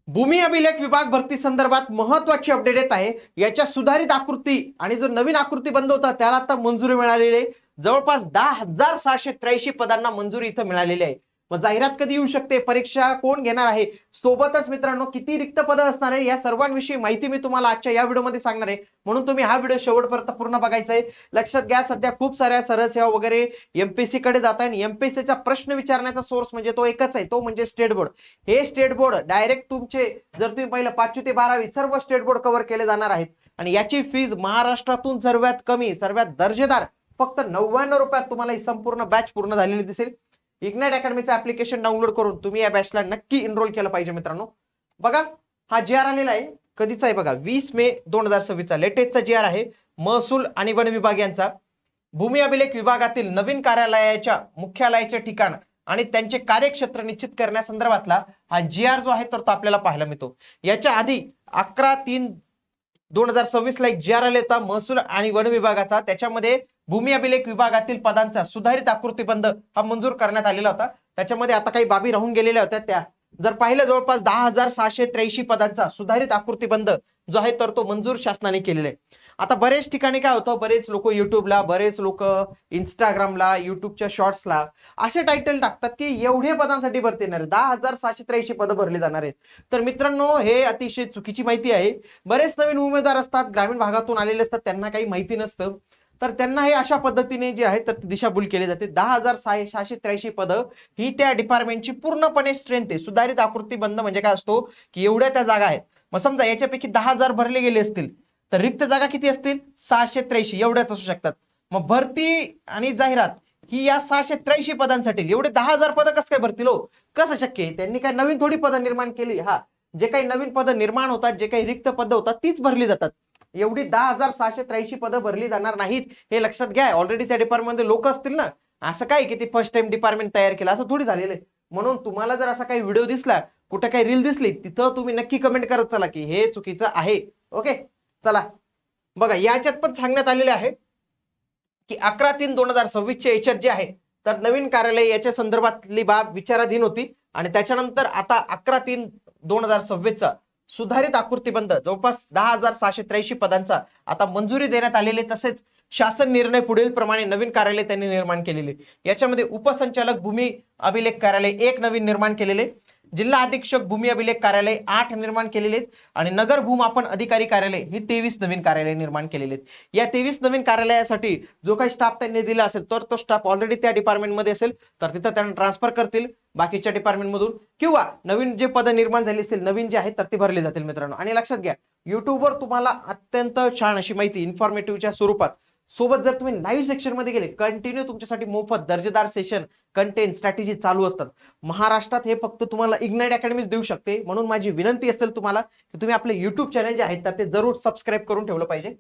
भूमी अभिलेख विभाग भरती संदर्भात महत्वाची अपडेट येत आहे। याच्या सुधारित आकृती आणि जो नवीन आकृती बंद होता त्याला आता मंजुरी मिळालेली आहे। जवळपास 10,683 पदांना मंजुरी इथं मिळालेली आहे। मग जाहिरात कधी येऊ शकते, परीक्षा कोण घेणार आहे, सोबतच मित्रांनो किती रिक्त पदं असणार आहे, या सर्वांविषयी माहिती मी तुम्हाला आजच्या या व्हिडिओमध्ये सांगणार आहे। म्हणून तुम्ही हा व्हिडिओ शेवटपर्यंत पूर्ण बघायचा आहे। लक्षात घ्या, सध्या खूप साऱ्या सरळ सेवा वगैरे एमपीएससी कडे जात आहे। एमपीएससीचा प्रश्न विचारण्याचा सोर्स म्हणजे तो एकच आहे, तो म्हणजे स्टेट बोर्ड। हे स्टेट बोर्ड डायरेक्ट तुमचे जर तुम्ही पहिलं 5वी ते 12वी सर्व स्टेट बोर्ड कव्हर केले जाणार आहेत। आणि याची फीज महाराष्ट्रातून सर्वात कमी, सर्वात दर्जेदार फक्त 99 रुपयात तुम्हाला ही संपूर्ण बॅच पूर्ण झालेली दिसेल। इग्नाइट अकॅडमीचं ऍप्लिकेशन डाउनलोड करून तुम्ही या बॅचला नक्की एनरोल केलं पाहिजे मित्रांनो। बघा, हा जीआर आलेला आहे, कधीचा आहे बघा, 20 मे 2026 चा लेटेस्टचा जीआर आहे। महसूल आणि वन विभाग यांचा भूमी अभिलेख विभागातील नवीन कार्यालयाच्या मुख्यालयाचे ठिकाण आणि त्यांचे कार्यक्षेत्र निश्चित करण्यासंदर्भातला हा जीआर जो आहे तर तो आपल्याला पाहायला मिळतो। याच्या आधी 11/3/2026 ला एक जीआर आला होता महसूल आणि वन विभागाचा। त्याच्यामध्ये भूमी अभिलेख विभागातील पदांचा सुधारित आकृतीबंध हा मंजूर करण्यात आलेला होता। त्याच्यामध्ये आता काही बाबी राहून गेलेल्या होत्या, त्या जर पाहिलं जवळपास 10,683 पदांचा सुधारित आकृतीबंध जो आहे तर तो मंजूर शासनाने केलेला आहे। आता बरेच ठिकाणी काय होतं, बरेच लोक युट्यूबला, बरेच लोक इंस्टाग्रामला, युट्यूबच्या शॉर्ट्सला असे टायटल टाकतात की एवढे पदांसाठी भरती येणार आहे, 10,683 पदं भरली जाणार आहेत। तर मित्रांनो, हे अतिशय चुकीची माहिती आहे। बरेच नवीन उमेदवार असतात, ग्रामीण भागातून आलेले असतात, त्यांना काही माहिती नसतं, तर त्यांना हे अशा पद्धतीने जे आहे तर दिशाभूल केली जाते। 10,683 पदं ही त्या डिपार्टमेंटची पूर्णपणे स्ट्रेंथ आहे। सुधारित आकृतीबंध म्हणजे काय असतो की एवढ्या त्या जागा आहेत। मग समजा याच्यापैकी 10,000 भरले गेले असतील तर रिक्त जागा किती असतील, 683 एवढ्याच असू शकतात। मग भरती आणि जाहिरात ही या 683 पदांसाठी, एवढे 10,000 पदं कसं काय भरतील हो, कसं शक्य आहे? त्यांनी काय नवीन थोडी पदं निर्माण केली, हा जे काही नवीन पदं निर्माण होतात, जे काही रिक्त पदं होतात तीच भरली जातात। एवढी 10,683 पदं भरली जाणार नाहीत, हे लक्षात घ्या। ऑलरेडी त्या डिपार्टमेंटमध्ये लोक असतील ना, असं काय की ते फर्स्ट टाइम डिपार्टमेंट तयार केलं असं थोडी झालेलं आहे। म्हणून तुम्हाला जर असा काही व्हिडिओ दिसला, कुठे काही रील दिसली, तिथं तुम्ही नक्की कमेंट करत चला की हे चुकीचं आहे। ओके, चला बघा, याच्यात पण सांगण्यात आलेले आहे की 11/3/2026 च्या याच्यात जे आहे तर नवीन कार्यालय याच्या संदर्भातली बाब विचाराधीन होती। आणि त्याच्यानंतर आता 11/3/2026 चा सुधारित आकृतीबंध जवळपास 10,683 पदांचा आता मंजुरी देण्यात आलेली। तसेच शासन निर्णय पुढील प्रमाणे नवीन कार्यालय त्यांनी निर्माण केलेले। याच्यामध्ये उपसंचालक भूमी अभिलेख कार्यालय 1 नवीन निर्माण केलेले, जिल्हा अधीक्षक भूमी अभिलेख कार्यालय 8 निर्माण केलेले आणि नगर भूमापन अधिकारी कार्यालय ही 23 नवीन कार्यालय निर्माण केलेले आहेत। या 23 नवीन कार्यालयासाठी जो काही स्टाफ त्यांनी दिला असेल तर तो स्टाफ ऑलरेडी त्या डिपार्टमेंटमध्ये असेल तर तिथं त्यांना ट्रान्सफर करतील बाकीच्या डिपार्टमेंटमधून, किंवा नवीन जे पद निर्माण झाली असेल नवीन जे आहेत तर ते भरले जातील मित्रांनो। आणि लक्षात घ्या, युट्यूबवर तुम्हाला अत्यंत छान अशी माहिती इन्फॉर्मेटिव्हच्या स्वरूपात, सोबत जर तुम्ही लाईव्ह सेक्शन मध्ये गेले, कंटिन्यू तुमच्यासाठी मोफत दर्जेदार सेशन, कंटेंट, स्ट्रॅटेजी चालू असतात। महाराष्ट्रात हे फक्त तुम्हाला इग्नाइट अकॅडमीच देऊ शकते। म्हणून माझी विनंती असेल तुम्हाला की तुम्ही आपले युट्यूब चॅनल जे आहेत तर ते जरूर सबस्क्राईब करून ठेवलं पाहिजे।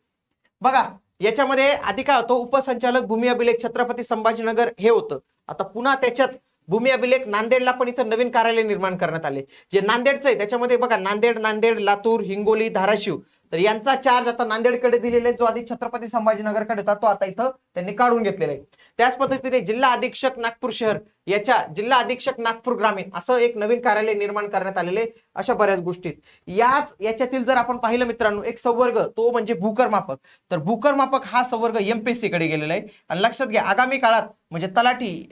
बघा, याच्यामध्ये आधी काय होतं, उपसंचालक भूमी अभिलेख छत्रपती संभाजीनगर हे होतं। आता पुन्हा त्याच्यात भूमी अभिलेख नांदेडला पण इथं नवीन कार्यालय निर्माण करण्यात आले, जे नांदेडचं आहे। त्याच्यामध्ये बघा, नांदेड, लातूर, हिंगोली, धाराशिव, तर यांचा चार्ज आता नांदेडकडे दिलेला आहे। जो आधी छत्रपती संभाजीनगरकडे होता तो आता इथं त्यांनी काढून घेतलेला आहे। त्याच पद्धतीने जिल्हा अधीक्षक नागपूर शहर याच्या जिल्हा अधीक्षक नागपूर ग्रामीण असं एक नवीन कार्यालय निर्माण करण्यात आलेले। अशा बऱ्याच गोष्टी याच्यातील जर आपण पाहिलं मित्रांनो, एक संवर्ग तो म्हणजे भूकरमापक, तर भूकरमापक हा संवर्ग एमपीएससी कडे गेलेला आहे। आणि लक्षात घ्या, आगामी काळात म्हणजे तलाठी,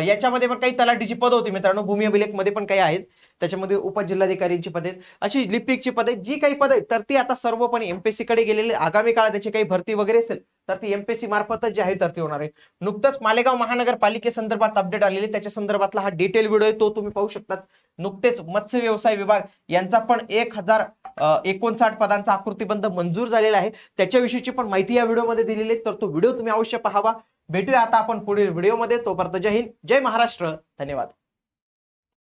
याच्यामध्ये पण काही तलाठीची पद होती मित्रांनो, भूमी अभिलेख मध्ये पण काही आहेत, त्याच्यामध्ये उपजिल्हाधिकाऱ्यांची पदे, अशी लिपिकची पदे, जी काही पदे आहेत तर ती आता सर्वपणे एमपीएससी कडे गेलेले। आगामी काळात त्याची काही भरती वगैरे असेल तर ती एमपीएससी मार्फतच जी आहे तर ती होणार आहे। नुकतंच मालेगाव महानगरपालिकेसंदर्भात अपडेट आलेले, त्याच्या संदर्भातला हा डिटेल व्हिडिओ आहे, तो तुम्ही पाहू शकतात। नुकतेच मत्स्य व्यवसाय विभाग यांचा पण 1,059 पदांचा आकृतीबंध मंजूर झालेला आहे, त्याच्याविषयीची पण माहिती या व्हिडिओमध्ये दिलेली आहे, तर तो व्हिडिओ तुम्ही अवश्य पाहावा। भेटूया आता आपण पुढील व्हिडिओमध्ये, तोपर्यंत जय हिंद, जय महाराष्ट्र, धन्यवाद।